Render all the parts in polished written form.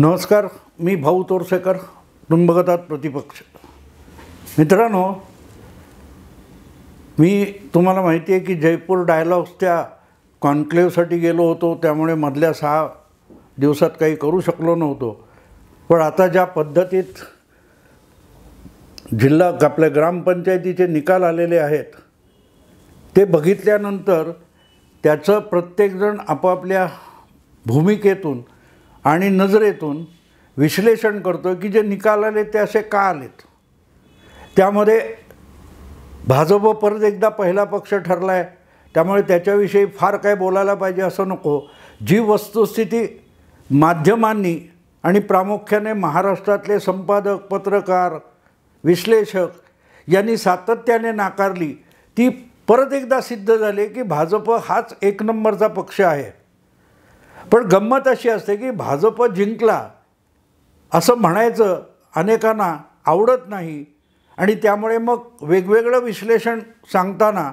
नमस्कार, मी भाऊ तोरसेकर. तुम्ही बघत आहात प्रतिपक्ष. मित्रांनो, मी तुम्हाला माहिती आहे की जयपूर डायलॉग्स त्या कॉन्क्लेव्हसाठी गेलो होतो, त्यामुळे मधल्या 6 दिवसात काही करू शकलो नव्हतो. पण आता ज्या पद्धतीत आपल्या ग्रामपंचायतीचे निकाल आलेले आहेत ते बघितल्यानंतर त्याचं प्रत्येकजण आपापल्या भूमिकेतून आणि नजरेतून विश्लेषण करतो की जे निकाल आले ते असे का आलेत. त्यामध्ये भाजप परत एकदा पहिला पक्ष ठरला आहे, त्यामुळे त्याच्याविषयी फार काय बोलायला पाहिजे असं नको. जी वस्तुस्थिती माध्यमांनी आणि प्रामुख्याने महाराष्ट्रातले संपादक, पत्रकार, विश्लेषक यांनी सातत्याने नाकारली, ती परत एकदा सिद्ध झाली की भाजप हाच एक नंबरचा पक्ष आहे. पण गंमत अशी असते की भाजप जिंकला असं म्हणायचं अनेकांना आवडत नाही, आणि त्यामुळे मग वेगवेगळं विश्लेषण सांगताना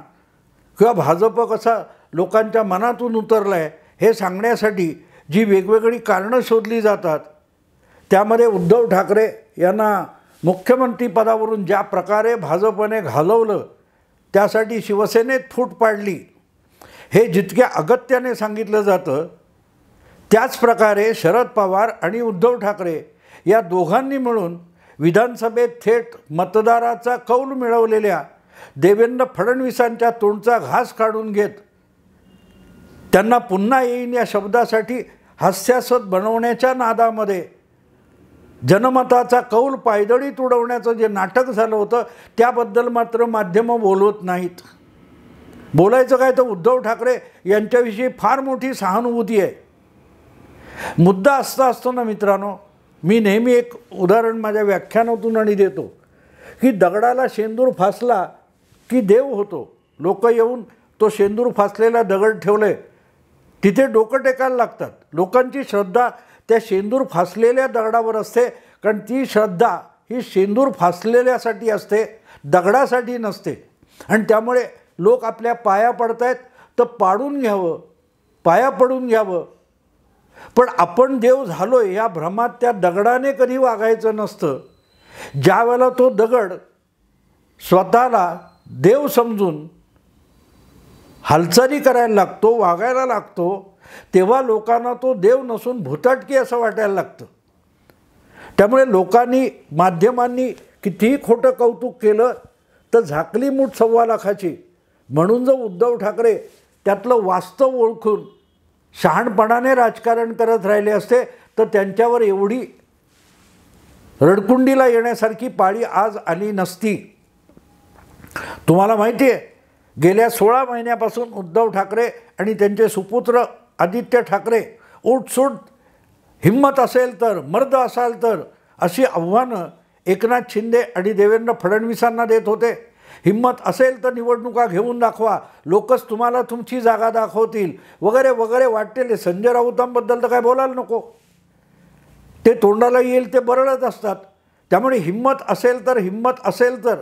किंवा भाजप कसा लोकांच्या मनातून उतरला आहे हे सांगण्यासाठी जी वेगवेगळी कारणं शोधली जातात, त्यामध्ये उद्धव ठाकरे यांना मुख्यमंत्रीपदावरून ज्या प्रकारे भाजपने घालवलं त्यासाठी शिवसेनेत फूट पाडली हे जितक्या अगत्याने सांगितलं जातं, त्याच प्रकारे शरद पवार आणि उद्धव ठाकरे या दोघांनी मिळून विधानसभेत थेट मतदाराचा कौल मिळवलेल्या देवेंद्र फडणवीसांच्या तोंडचा घास काढून घेत त्यांना पुन्हा येईन या शब्दासाठी हास्यास्पद बनवण्याच्या नादामध्ये जनमताचा कौल पायदळीत उडवण्याचं जे नाटक झालं होतं त्याबद्दल मात्र माध्यमं बोलवत नाहीत. बोलायचं काय तर उद्धव ठाकरे यांच्याविषयी फार मोठी सहानुभूती आहे. मुद्दा असा असतो ना मित्रांनो, मी नेहमी एक उदाहरण माझ्या व्याख्यानातून आणि देतो की दगडाला शेंदूर फासला की देव होतो. लोक येऊन तो शेंदूर फासलेला दगड ठेवले तिथे डोकं टेकायला लागतात. लोकांची श्रद्धा त्या शेंदूर फासलेल्या दगडावर असते, कारण ती श्रद्धा ही शेंदूर फासलेल्यासाठी असते, दगडासाठी नसते. आणि त्यामुळे लोक आपल्या पाया पडतायत तर पाडून घ्यावं, पाया पडून घ्यावं. पण आपण देव झालोय या भ्रमात त्या दगडाने कधी वागायचं नसतं. ज्या वेळेला तो दगड स्वतःला देव समजून हालचाली करायला लागतो, वागायला लागतो, तेव्हा लोकांना तो देव नसून भुताटकी असं वाटायला लागतं. त्यामुळे लोकांनी, माध्यमांनी कितीही खोटं कौतुक केलं तर झाकली मूठ 1.25 लाखाची. म्हणून जर उद्धव ठाकरे त्यातलं वास्तव ओळखून शहाणपणाने राजकारण करत राहिले असते तर त्यांच्यावर एवढी रडकुंडीला येण्यासारखी पाळी आज आली नसती. तुम्हाला माहिती आहे, गेल्या 16 महिन्यापासून उद्धव ठाकरे आणि त्यांचे सुपुत्र आदित्य ठाकरे उठसूट हिम्मत असेल तर, मर्द असाल तर अशी आव्हानं एकनाथ शिंदे आणि देवेंद्र फडणवीसांना देत होते. हिम्मत असेल तर निवडणुका घेऊन दाखवा, लोकच तुम्हाला तुमची जागा दाखवतील वगैरे वगैरे वाटतेले. संजय राऊतांबद्दल तर काय बोलायला नको, ते तोंडाला येईल ते बरळत असतात. त्यामुळे हिम्मत असेल तर, हिम्मत असेल तर.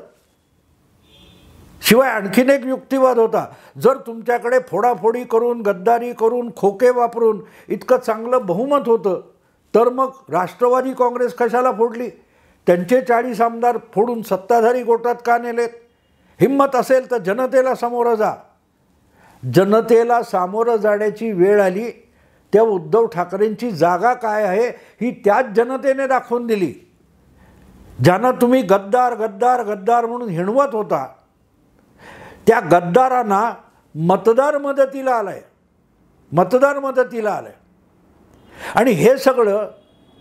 शिवाय आणखीन एक युक्तिवाद होता, जर तुमच्याकडे फोडाफोडी करून, गद्दारी करून, खोके वापरून इतकं चांगलं बहुमत होतं तर मग राष्ट्रवादी काँग्रेस कशाला फोडली? त्यांचे 40 आमदार फोडून सत्ताधारी गोटात का नेलेत? हिम्मत असेल तर जनतेला सामोरं जा. जनतेला सामोरं जाण्याची वेळ आली तेव्हा उद्धव ठाकरेंची जागा काय आहे ही त्याच जनतेने दाखवून दिली. ज्यांना तुम्ही गद्दार गद्दार गद्दार म्हणून हिणवत होता त्या गद्दारांना मतदार मदतीला आलाय, मतदार मदतीला आलाय. आणि हे सगळं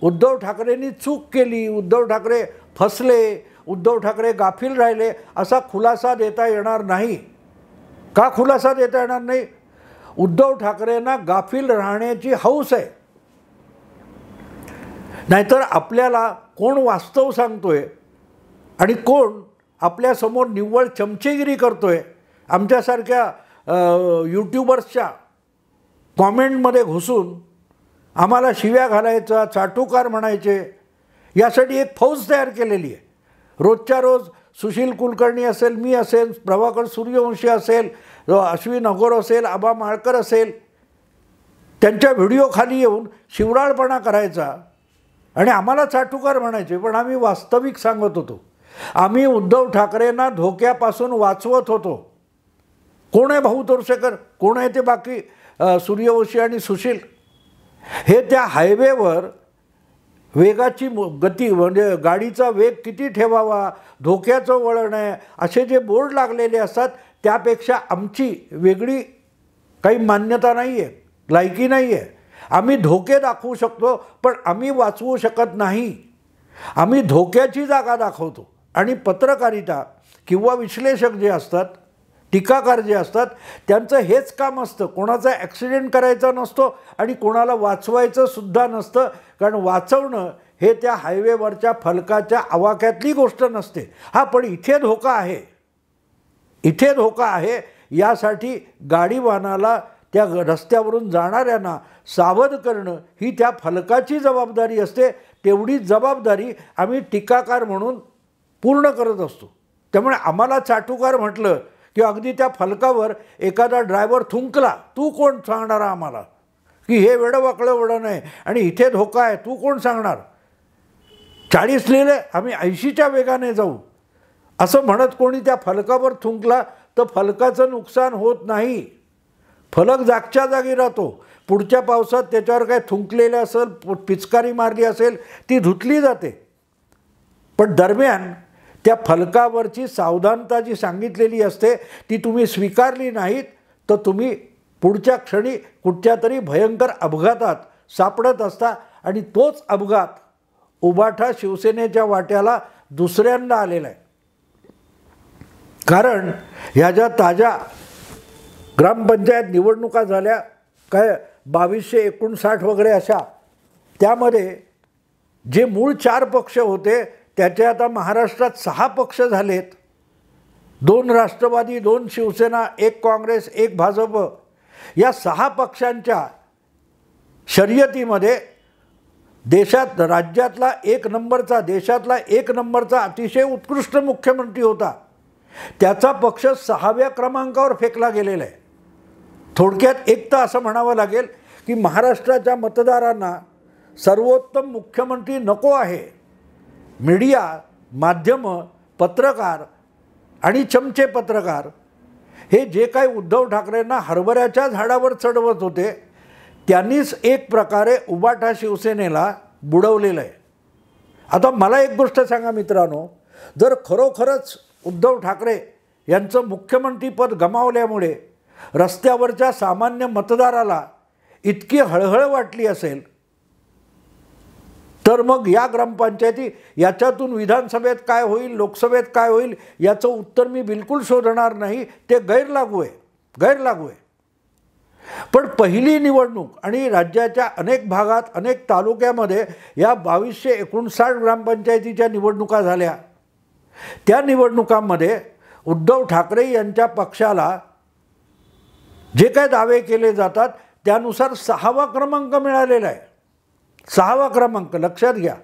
उद्धव ठाकरेंनी चूक केली, उद्धव ठाकरे फसले, उद्धव ठाकरे गाफील राहिले असा खुलासा देता येणार नाही. का खुलासा देता येणार नाही? उद्धव ठाकरेंना गाफील राहण्याची हौस आहे. नाहीतर आपल्याला कोण वास्तव सांगतोय आणि कोण आपल्यासमोर निव्वळ चमचेगिरी करतोय, आमच्यासारख्या यूट्यूबर्सच्या कॉमेंटमध्ये घुसून आम्हाला शिव्या घालायचा, चाटुकार म्हणायचे, यासाठी एक फौज तयार केलेली आहे. रोजच्या रोज सुशील कुलकर्णी असेल, मी असेल, प्रभाकर सूर्यवंशी असेल, अश्विन अघोर असेल, आबा माळकर असेल, त्यांच्या व्हिडिओ खाली येऊन शिवराळपणा करायचा आणि आम्हाला चाटुकार म्हणायचे, पण आम्ही वास्तविक सांगत होतो. आम्ही उद्धव ठाकरेंना धोक्यापासून वाचवत होतो. कोण आहे भाऊ तोरसेकर, कोण आहे ते बाकी सूर्यवंशी आणि सुशील, हे त्या हायवेवर वेगाची गती म्हणजे गाडीचा वेग किती ठेवावा, धोक्याचं वळण आहे, असे जे बोर्ड लागलेले असतात त्यापेक्षा आमची वेगळी काही मान्यता नाही आहे, लायकी नाही आहे. आम्ही धोके दाखवू शकतो पण आम्ही वाचवू शकत नाही. आम्ही धोक्याची जागा दाखवतो. आणि पत्रकारिता किंवा विश्लेषक जे असतात, टीकाकार जे असतात, त्यांचं हेच काम असतं. कोणाचा ॲक्सिडेंट करायचा नसतो आणि कोणाला वाचवायचं सुद्धा नसतं. कारण वाचवणं हे त्या हायवेवरच्या फलकाच्या आवाक्यातली गोष्ट नसते. हा पण इथे धोका आहे, इथे धोका आहे, यासाठी गाडीवानाला त्या रस्त्यावरून जाणाऱ्यांना सावध करणं ही त्या फलकाची जबाबदारी असते. तेवढी जबाबदारी आम्ही टीकाकार म्हणून पूर्ण करत असतो. त्यामुळे आम्हाला चाटुकार म्हटलं की अगदी त्या फलकावर एखादा ड्रायव्हर थुंकला, तू कोण सांगणार आम्हाला की हे वेडं वडं नाही आणि इथे धोका आहे, तू कोण सांगणार. 40 लिहिले, आम्ही 80च्या वेगाने जाऊ असं म्हणत कोणी त्या फलकावर थुंकला तर फलकाचं नुकसान होत नाही. फलक जागच्या जागी राहतो. पुढच्या पावसात त्याच्यावर काय थुंकलेलं असेल, पिचकारी मारली असेल, ती धुतली जाते. पण दरम्यान त्या फलकावरची सावधानता जी सांगितलेली असते ती तुम्ही स्वीकारली नाहीत तर तुम्ही पुढच्या क्षणी कुठच्या तरी भयंकर अपघातात सापडत असता. आणि तोच अपघात उबाठा शिवसेनेच्या वाट्याला दुसऱ्यांदा आलेला आहे. कारण ह्या ज्या ताज्या ग्रामपंचायत निवडणुका झाल्या काय 2259 वगैरे अशा, त्यामध्ये जे मूळ 4 पक्ष होते त्याचे आता महाराष्ट्रात 6 पक्ष झालेत. 2 राष्ट्रवादी, 2 शिवसेना, 1 काँग्रेस, 1 भाजप, या 6 पक्षांच्या शर्यतीमध्ये राज्यातला 1 नंबरचा, देशातला 1 नंबरचा अतिशय उत्कृष्ट मुख्यमंत्री होता, त्याचा पक्ष 6व्या क्रमांकावर फेकला गेलेला आहे. थोडक्यात एक तर असं म्हणावं लागेल की महाराष्ट्राच्या मतदारांना सर्वोत्तम मुख्यमंत्री नको आहे. मीडिया, माध्यमं, पत्रकार आणि चमचे पत्रकार हे जे काही उद्धव ठाकरेंना हरभऱ्याच्या झाडावर चढवत होते त्यांनीच एक प्रकारे उबाठा शिवसेनेला बुडवलेलं आहे. आता मला एक गोष्ट सांगा मित्रांनो, जर खरोखरच उद्धव ठाकरे यांचं मुख्यमंत्रीपद गमावल्यामुळे रस्त्यावरच्या सामान्य मतदाराला इतकी हळहळ वाटली असेल तर मग या ग्रामपंचायती याच्यातून विधानसभेत काय होईल, लोकसभेत काय होईल याचं उत्तर मी बिलकुल शोधणार नाही. ते गैरलागू आहे. पण पहिली निवडणूक आणि राज्याच्या अनेक भागात, अनेक तालुक्यामध्ये या 2259 ग्रामपंचायतीच्या निवडणुका झाल्या. त्या निवडणुकांमध्ये उद्धव ठाकरे यांच्या पक्षाला जे काय दावे केले जातात त्यानुसार 6वा क्रमांक मिळालेला आहे. 6वा क्रमांक लक्षात घ्या.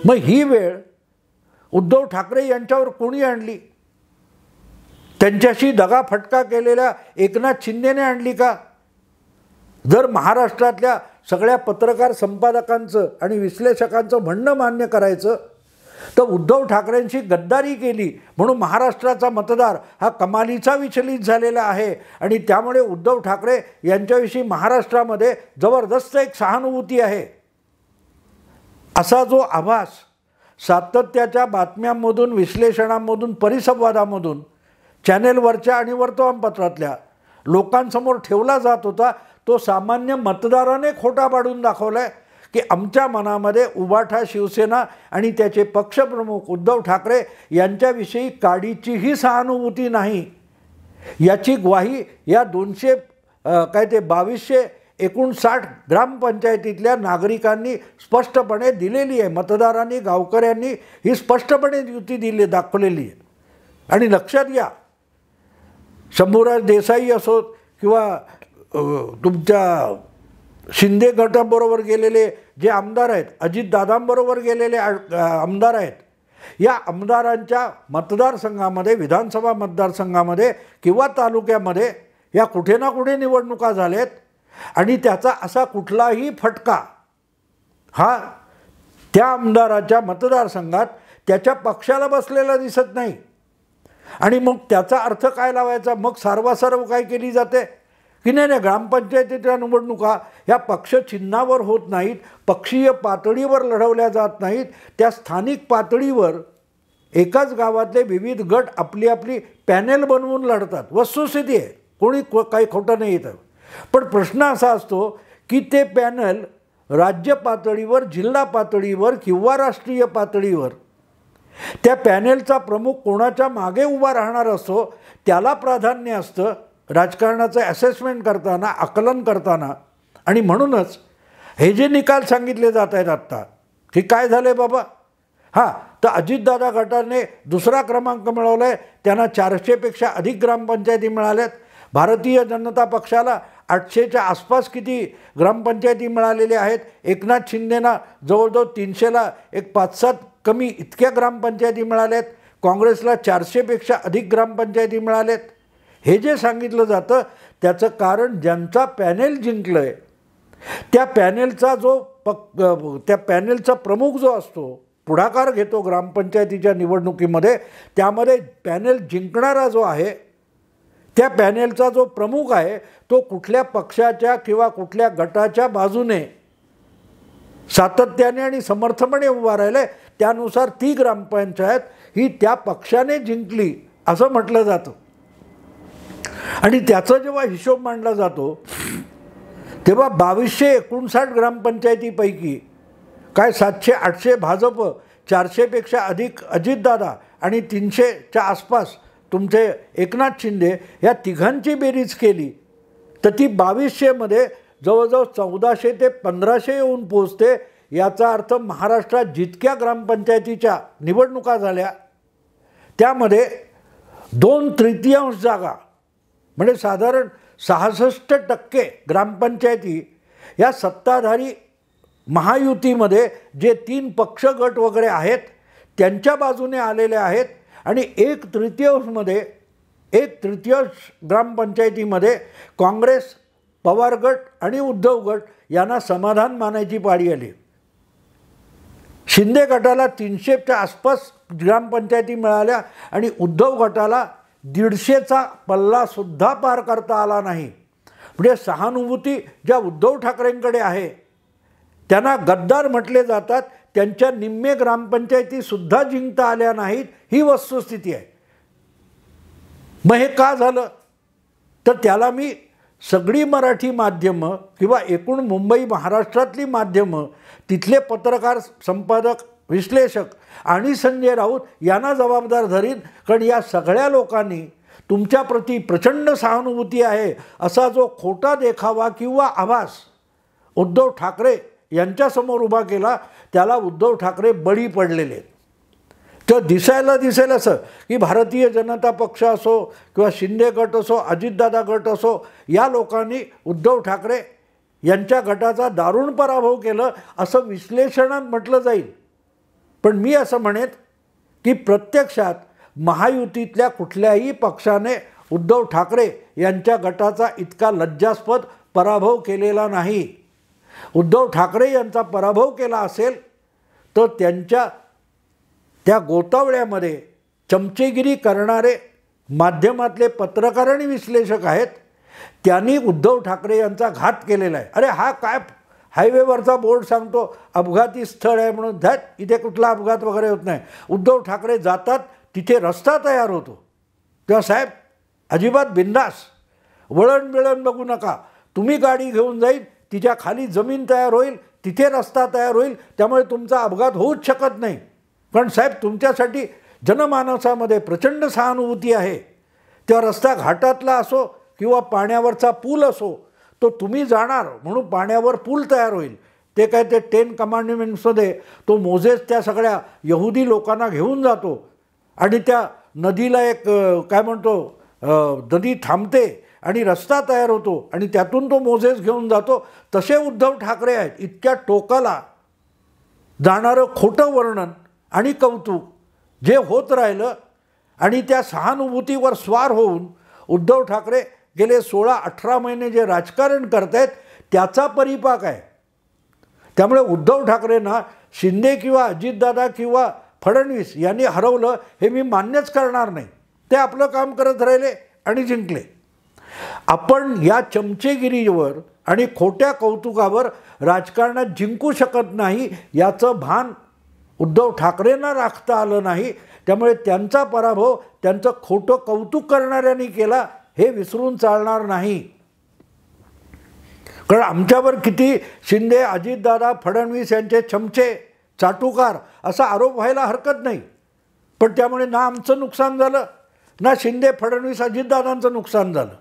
मग ही वेळ उद्धव ठाकरे यांच्यावर कोणी आणली? त्यांच्याशी दगाफटका केलेल्या एकनाथ शिंदेने आणली का? जर महाराष्ट्रातल्या सगळ्या पत्रकार संपादकांचं आणि विश्लेषकांचं म्हणणं मान्य करायचं तर उद्धव ठाकरेंशी गद्दारी केली म्हणून महाराष्ट्राचा मतदार हा कमालीचा विचलित झालेला आहे आणि त्यामुळे उद्धव ठाकरे यांच्याविषयी महाराष्ट्रामध्ये जबरदस्त एक सहानुभूती आहे, असा जो आभास सातत्याच्या बातम्यांमधून, विश्लेषणांमधून, परिसंवादामधून, चॅनेलवरच्या आणि वर्तमानपत्रातल्या लोकांसमोर ठेवला जात होता, तो सामान्य मतदाराने खोटा पाडून दाखवला आहे की आमच्या मनामध्ये उबाठा शिवसेना आणि त्याचे पक्षप्रमुख उद्धव ठाकरे यांच्याविषयी काडीचीही सहानुभूती नाही. याची ग्वाही या 2259 ग्रामपंचायतीतल्या नागरिकांनी स्पष्टपणे दिलेली आहे. मतदारांनी, गावकऱ्यांनी ही स्पष्टपणे युती दाखवलेली आहे. आणि लक्षात घ्या, शंभूराज देसाई असोत किंवा तुमच्या शिंदे गटाबरोबर गेलेले जे आमदार आहेत, अजितदादांबरोबर गेलेले आमदार आहेत, या आमदारांच्या मतदारसंघामध्ये, विधानसभा मतदारसंघामध्ये किंवा तालुक्यामध्ये या कुठे ना कुठे निवडणुका झाल्यात आणि त्याचा असा कुठलाही फटका हा त्या आमदाराच्या मतदारसंघात त्याच्या पक्षाला बसलेला दिसत नाही. आणि मग त्याचा अर्थ काय लावायचा? मग सारवासारव काय केली जाते की नाही ग्रामपंचायतीच्या निवडणुका ह्या पक्षचिन्हावर होत नाहीत, पक्षीय पातळीवर लढवल्या जात नाहीत, त्या स्थानिक पातळीवर एकाच गावातले विविध गट आपली आपली पॅनेल बनवून लढतात. वस्तुस्थिती आहे, कोणी काही खोटं नाही येतं. पण प्रश्न असा असतो की ते पॅनल राज्य पातळीवर, जिल्हा पातळीवर किंवा राष्ट्रीय पातळीवर त्या पॅनेलचा प्रमुख कोणाच्या मागे उभा राहणार असतो त्याला प्राधान्य असतं राजकारणाचं ॲसेसमेंट करताना, आकलन करताना. आणि म्हणूनच हे जे निकाल सांगितले जात आहेत आत्ता की काय झालं आहे बाबा, हां तर अजितदादा गटाने दुसरा क्रमांक मिळवला आहे, त्यांना 400पेक्षा अधिक ग्रामपंचायती मिळाल्यात. भारतीय जनता पक्षाला 800च्या आसपास किती ग्रामपंचायती मिळालेल्या आहेत. एकनाथ शिंदेना जवळजवळ 300ला एक 5-7 कमी इतक्या ग्रामपंचायती मिळाल्यात. काँग्रेसला 400पेक्षा अधिक ग्रामपंचायती मिळाल्यात. हे जे सांगितलं जातं त्याचं कारण ज्यांचा पॅनेल जिंकलं आहे त्या पॅनेलचा त्या पॅनेलचा प्रमुख जो असतो, पुढाकार घेतो ग्रामपंचायतीच्या निवडणुकीमध्ये, त्यामध्ये पॅनेल जिंकणारा जो आहे त्या पॅनेलचा जो प्रमुख आहे तो कुठल्या पक्षाच्या किंवा कुठल्या गटाच्या बाजूने सातत्याने आणि समर्थपणे उभा राहिला आहे, त्यानुसार ती ग्रामपंचायत ही त्या पक्षाने जिंकली असं म्हटलं जातं. आणि त्याचा जेव्हा हिशोब मांडला जातो तेव्हा 2259 ग्रामपंचायतीपैकी काय 700-800 भाजप, 400पेक्षा अधिक अजितदादा आणि 300च्या आसपास तुमचे एकनाथ शिंदे, या तिघांची बेरीज केली तर ती 2200मध्ये जवळजवळ 1400 ते 1500 येऊन पोचते. याचा अर्थ महाराष्ट्रात जितक्या ग्रामपंचायतीच्या निवडणुका झाल्या त्यामध्ये 2/3 जागा म्हणजे साधारण 66% ग्रामपंचायती या सत्ताधारी महायुतीमध्ये जे 3 पक्ष गट वगैरे आहेत त्यांच्या बाजूने आलेले आहेत. आणि 1/3मध्ये 1/3 ग्रामपंचायतीमध्ये काँग्रेस, पवार गट आणि उद्धव गट यांना समाधान मानायची पाळी आली. शिंदे गटाला 300च्या आसपास ग्रामपंचायती मिळाल्या आणि उद्धव गटाला 150चा पल्लासुद्धा पार करता आला नाही. म्हणजे सहानुभूती ज्या उद्धव ठाकरेंकडे आहे त्यांना गद्दार म्हटले जातात, त्यांच्या निम्मे ग्रामपंचायतीसुद्धा जिंकता आल्या नाहीत, ही वस्तुस्थिती आहे. मग हे का झालं तर त्याला मी सगळी मराठी माध्यमं किंवा एकूण मुंबई महाराष्ट्रातली माध्यमं, तिथले पत्रकार, संपादक, विश्लेषक आणि संजय राऊत यांना जबाबदार धरीन. कारण या सगळ्या लोकांनी तुमच्याप्रती प्रचंड सहानुभूती आहे असा जो खोटा देखावा किंवा आभास उद्धव ठाकरे यांच्यासमोर उभा केला, त्याला उद्धव ठाकरे बळी पडलेले आहेत. तर दिसेल असं की भारतीय जनता पक्ष असो किंवा शिंदे गट असो, अजितदादा गट असो, या लोकांनी उद्धव ठाकरे यांच्या गटाचा दारुण पराभव केलं असं विश्लेषणात म्हटलं जाईल. पण मी असं म्हणेन की प्रत्यक्षात महायुतीतल्या कुठल्याही पक्षाने उद्धव ठाकरे यांच्या गटाचा इतका लज्जास्पद पराभव केलेला नाही. उद्धव ठाकरे यांचा पराभव केला असेल तर त्यांच्या त्या गोतावळ्यामध्ये चमचेगिरी करणारे माध्यमातले पत्रकार आणि विश्लेषक आहेत, त्यांनी उद्धव ठाकरे यांचा घात केलेला आहे. अरे हा काय हायवेवरचा बोर्ड सांगतो अपघाती स्थळ आहे म्हणून, ध्यात इथे कुठला अपघात वगैरे होत नाही. उद्धव ठाकरे जातात तिथे रस्ता तयार होतो. तेव्हा साहेब अजिबात बिंदास, वळण बिळण बघू नका, तुम्ही गाडी घेऊन जाईल, तिच्या खाली जमीन तयार होईल, तिथे रस्ता तयार होईल, त्यामुळे तुमचा अपघात होऊच शकत नाही. कारण साहेब तुमच्यासाठी जनमानसामध्ये प्रचंड सहानुभूती आहे. तेव्हा रस्ता घाटातला असो किंवा पाण्यावरचा पूल असो, तो तुम्ही जाणार म्हणून पाण्यावर पूल तयार होईल. ते काय ते 10 कमांडमेंट्समध्ये तो मोझेस त्या सगळ्या यहुदी लोकांना घेऊन जातो आणि त्या नदीला एक काय म्हणतो नदी थांबते आणि रस्ता तयार होतो आणि त्यातून तो मोझेस घेऊन जातो. तसे उद्धव ठाकरे आहेत. इतक्या टोकाला जाणारं खोटं वर्णन आणि कौतुक जे होत राहिलं आणि त्या सहानुभूतीवर स्वार होऊन उद्धव ठाकरे गेले 16-18 महिने जे राजकारण करत आहेत त्याचा परिपाक आहे. त्यामुळे उद्धव ठाकरेंना शिंदे किंवा अजितदादा किंवा फडणवीस यांनी हरवलं हे मी मान्यच करणार नाही. ते आपलं काम करत राहिले आणि जिंकले. आपण या चमचेगिरीवर आणि खोट्या कौतुकावर राजकारणात जिंकू शकत नाही याचं भान उद्धव ठाकरेंना राखता आलं नाही. त्यामुळे त्यांचा पराभव त्यांचं खोटं कौतुक करणाऱ्यांनी केला हे विसरून चालणार नाही. कारण आमच्यावर किती शिंदे, अजितदादा, फडणवीस यांचे चमचे, चाटुकार असा आरोप व्हायला हरकत नाही. पण त्यामुळे ना आमचं नुकसान झालं, ना शिंदे, फडणवीस, अजितदादांचं नुकसान झालं.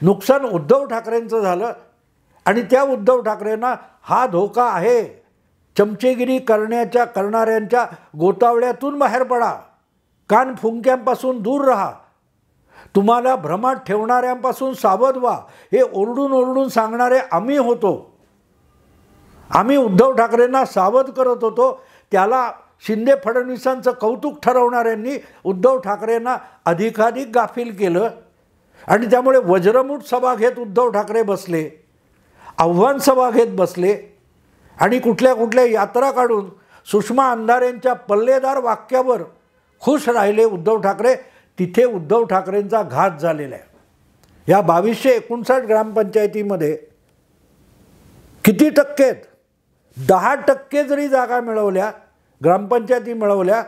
नुकसान उद्धव ठाकरेंचं झालं. आणि त्या उद्धव ठाकरेंना हा धोका आहे. चमचेगिरी करणाऱ्यांच्या गोतावळ्यातून बाहेर पडा. कान फुंक्यांपासून दूर राहा. तुम्हाला भ्रमात ठेवणाऱ्यांपासून सावध व्हा. हे ओरडून ओरडून सांगणारे आम्ही होतो. आम्ही उद्धव ठाकरेंना सावध करत होतो. त्याला शिंदे फडणवीसांचं कौतुक ठरवणाऱ्यांनी उद्धव ठाकरेंना अधिकाधिक गाफील केलं. आणि त्यामुळे वज्रमूठ सभा घेत उद्धव ठाकरे बसले, आव्हान सभा घेत बसले आणि कुठल्या कुठल्या यात्रा काढून सुषमा अंधारेंच्या पल्लेदार वाक्यावर खुश राहिले उद्धव ठाकरे. तिथे उद्धव ठाकरेंचा घात झालेला आहे. या 2259 ग्रामपंचायतीमध्ये किती टक्के आहेत? 10% जरी जागा मिळवल्या, ग्रामपंचायती मिळवल्या,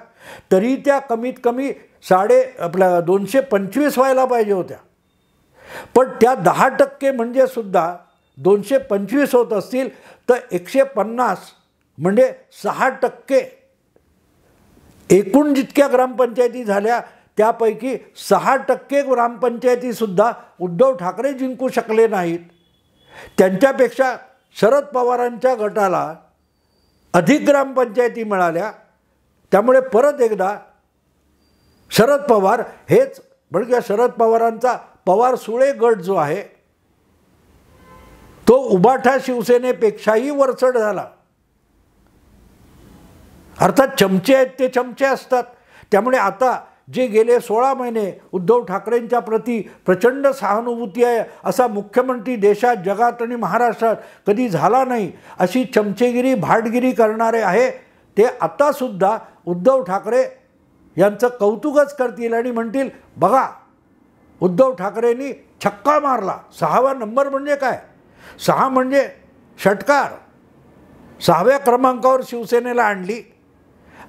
तरी त्या कमीत कमी 225 व्हायला पाहिजे होत्या. पण त्या 10% म्हणजे सुद्धा 225 होत असतील तर 150 म्हणजे 6%. एकूण जितक्या ग्रामपंचायती झाल्या त्यापैकी 6% ग्रामपंचायतीसुद्धा उद्धव ठाकरे जिंकू शकले नाहीत. त्यांच्यापेक्षा शरद पवारांच्या गटाला अधिक ग्रामपंचायती मिळाल्या. त्यामुळे परत एकदा शरद पवार हेच म्हणजे शरद पवारांचा पवार सुळे गट जो आहे तो उबाठा शिवसेनेपेक्षाही वरचढ झाला. अर्थात चमचे आहेत ते चमचे असतात. त्यामुळे आता जे गेले 16 महिने उद्धव ठाकरेंच्या प्रती प्रचंड सहानुभूती आहे असा मुख्यमंत्री देशात, जगात आणि महाराष्ट्रात कधी झाला नाही, अशी चमचेगिरी, भाटगिरी करणारे आहे ते आतासुद्धा उद्धव ठाकरे यांचं कौतुकच करतील आणि म्हणतील बघा उद्धव ठाकरेंनी छक्का मारला. 6वा नंबर म्हणजे काय? 6 म्हणजे षटकार. 6व्या क्रमांकावर शिवसेनेला आणली.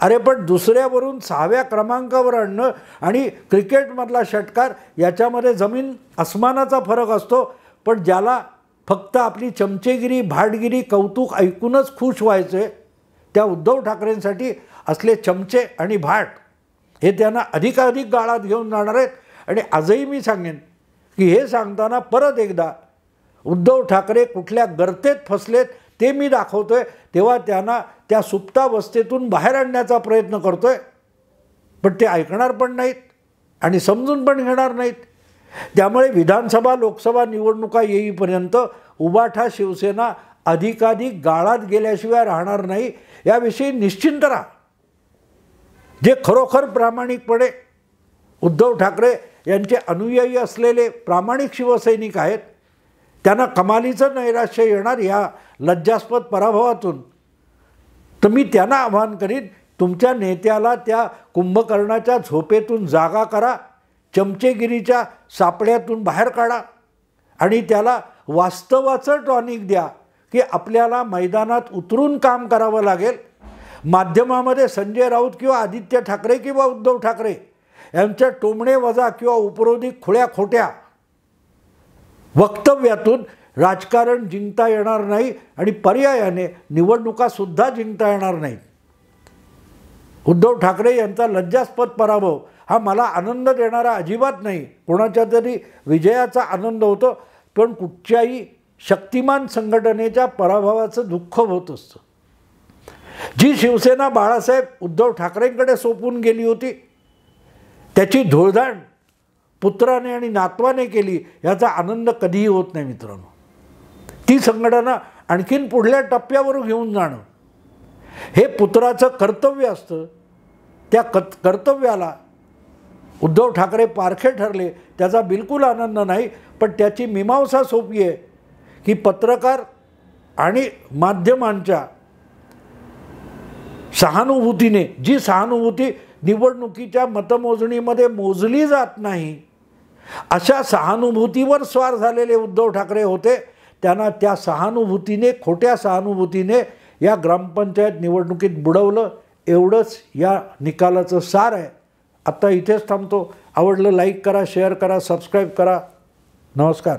अरे पण दुसऱ्यावरून 6व्या क्रमांकावर आणणं आणि क्रिकेटमधला षटकार याच्यामध्ये जमीन आसमानाचा फरक असतो. पण ज्याला फक्त आपली चमचेगिरी, भाटगिरी, कौतुक ऐकूनच खुश व्हायचे त्या उद्धव ठाकरेंसाठी असले चमचे आणि भाट हे त्यांना अधिकाधिक गाळात घेऊन जाणार आहेत. आणि आजही मी सांगेन की हे सांगताना परत एकदा उद्धव ठाकरे कुठल्या गर्तेत फसलेत ते मी दाखवतोय. तेव्हा त्यांना त्या सुप्तावस्थेतून बाहेर आणण्याचा प्रयत्न करतोय. पण ते ऐकणार पण नाहीत आणि समजून पण घेणार नाहीत. त्यामुळे विधानसभा, लोकसभा निवडणुका येईपर्यंत उबाठा शिवसेना अधिकाधिक गाळात गेल्याशिवाय राहणार नाही याविषयी निश्चिंत राहा. जे खरोखर प्रामाणिकपणे उद्धव ठाकरे यांचे अनुयायी असलेले प्रामाणिक शिवसैनिक आहेत त्यांना कमालीचं नैराश्य येणार या लज्जास्पद पराभवातून. तर मी त्यांना आवाहन करीन तुमच्या नेत्याला त्या कुंभकर्णाच्या झोपेतून जागा करा, चमचेगिरीच्या सापड्यातून बाहेर काढा आणि त्याला वास्तवाचं टॉनिक द्या की आपल्याला मैदानात उतरून काम करावं लागेल. माध्यमामध्ये संजय राऊत किंवा आदित्य ठाकरे किंवा उद्धव ठाकरे यांच्या टोमणे वजा किंवा उपरोधी खुळ्या खोट्या वक्तव्यातून राजकारण जिंकता येणार नाही आणि पर्यायाने निवडणुकासुद्धा जिंकता येणार नाहीत. उद्धव ठाकरे यांचा लज्जास्पद पराभव हा मला आनंद देणारा अजिबात नाही. कोणाच्या तरी विजयाचा आनंद होतो पण कुठच्याही शक्तिमान संघटनेच्या पराभवाचं दुःख होत असतं. जी शिवसेना बाळासाहेब उद्धव ठाकरेंकडे सोपून गेली होती त्याची धुळधाण पुत्राने आणि नातवाने केली याचा आनंद कधीही होत नाही मित्रांनो. ती संघटना आणखीन पुढल्या टप्प्यावर घेऊन जाणं हे पुत्राचं कर्तव्य असतं. त्या कर्तव्याला उद्धव ठाकरे पारखे ठरले त्याचा बिलकुल आनंद नाही. पण त्याची मीमांसा सोपी आहे की पत्रकार आणि माध्यमांच्या सहानुभूतीने, जी सहानुभूती निवडणुकीच्या मतमोजणीमध्ये मोजली जात नाही, अशा सहानुभूतीवर स्वार झालेले उद्धव ठाकरे होते. त्यांना त्या सहानुभूतीने, खोट्या सहानुभूतीने या ग्रामपंचायत निवडणुकीत बुडवलं. एवढंच या निकालाचं सार आहे. आता इथेच थांबतो. आवडलं लाईक करा, शेअर करा, सबस्क्राईब करा. नमस्कार.